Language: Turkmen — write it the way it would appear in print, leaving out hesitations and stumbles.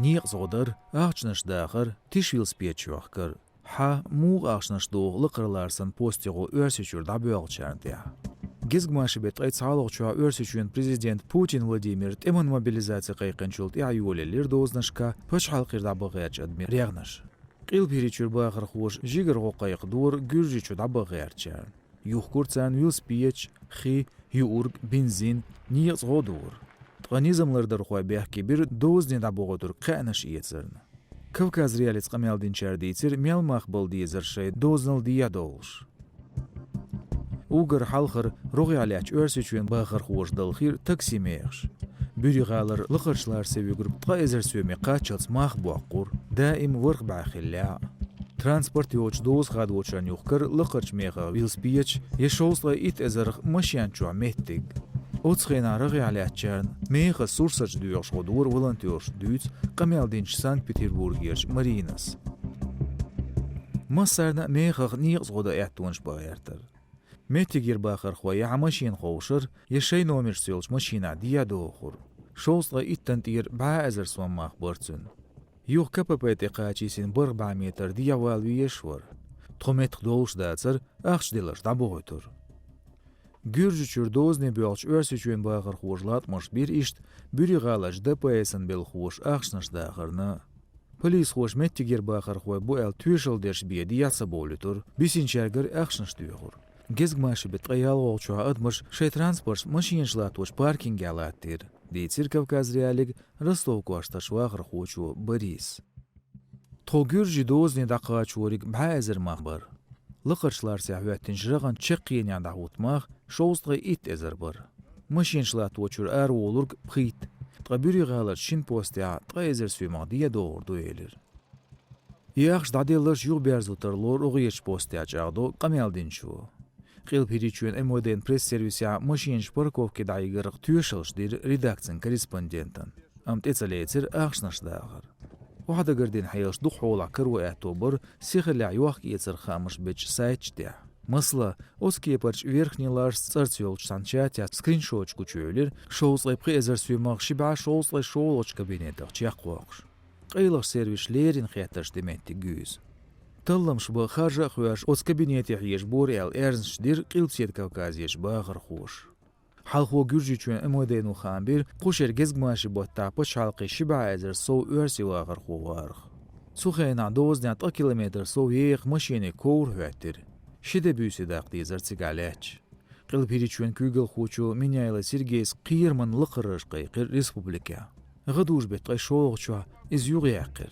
Niq zodar, ağçnış dağır, tiş velosiped yoqkır. Ha, muğ ağçnış doğulu qırlarsın postiğu örseçürda böğülçerdi. Gizgmaşı betqayt sağlıqçuğa örseçüyen Prezident Putin Vladimir temin mobilizasiya qayqınçult ayuleler doznışka pöç halqırda bağırç admir reğnış. Qil piriçür bağır xoş, jigir qoqayq dur, gürjüçü da bağırçer. Yuhkurtsan velosiped, xi, yurg, benzin, niq zodur. Organizmlarda ruhay behki bir dozni da boğudur qanış yetsirin. Kavkaz realits qameldin çerdiytir, mel maqbul diyezir şey doznal diya doğuş. Ugar halqır roğyalaç örseçüyen bağır xoş dalxir taksimeğş. Bürüğalar lıqırçlar sevigrup qa ezer söme qaçıls maq boğur, daim vırq baxilla. Transport yoç doz qadvoçan yuqkır lıqırç meğa velosiped yeşolsla it ezerq maşyançua mettig. Otsxena roğyalaçan meğa sursaç duyuş qodur volontyors düz qameldinç Sankt-Peterburg Marinas. Masarna meğa niq zoda ehtunç bağırtır. Mettigir bağır xoya maşin xoşır, yeşey nomer sölç maşina diya doğur. Şolsla itten tir ba ezer son maqbırtsın. Yuh KPPT qaçisin 4 metr diya valvi yeşvar. Tomet doğuş datsır, ağçdilir da boğutur. Gürjüçür dozni bölç örseçüyen bağır xoşlatmış bir işt, bürüğalaç DPS'in bel xoş ağçnış dağırını. Polis xoş mettigir bağır xoy bu el tüyşıl derş biye diyatsa bolutur, bisinçergir ağçnış duyuğur. Gezgmaşı betqayal olçuğa admış şey transport maşinşlatoş parking alattir. Deytsir Kavkaz realig Rostov koştaş vağır xoçu Boris. Togürji dozni da qaçurik ba'azir maqbar. Lıqırçlar səhvəttin jırağın çəqqiyen da utmaq, şovstğı it ezir bir. Maşinşlatoçur ar olur pxit. Tqabüri qalar şin postya tqa ezir sümaq diye doğurdu elir. Yaxş dadilır yuq berzutarlor uğyeç postya çağdu qameldinçu. Qil piriçüyen emoden press servisiya maşinş parkovki daygırıq tüyüşılşdir redaksin korrespondentin. Amt etsaleytir ağşnaş dağır. Wahda girdin hayış duxola kırvu etobur, sixila yuaq yetir xamış biç sayçdi. Masla, oskepırç verxnilar sartiyolç sançatya screenshotçku çöylir, şovslaypqı ezer suymaq şiba şovslay şovloç kabinetaq çaqvoqş. Qaylıq servislerin xetirş demetti güz. Tallamş bu xarja xuyaş os kabineti yeş bor el ernstdir qiltset Kavkazyeş bağır xoş. Halxo gürjüçün emodenu xambir qoşer gezgmaşı botta poç halqı şiba ezer sov örsi bağır xovarx. Suxayna 9 kilometr sov yeq maşini kour hüettir. Şide büyüsü daqdizer sigaleç. Qil piriçün kügül xoçu Minyayla Sergeys qiyirman lıqırış qayqir respublika. Gıduj bet qay şoğçua iz yuq yaqir.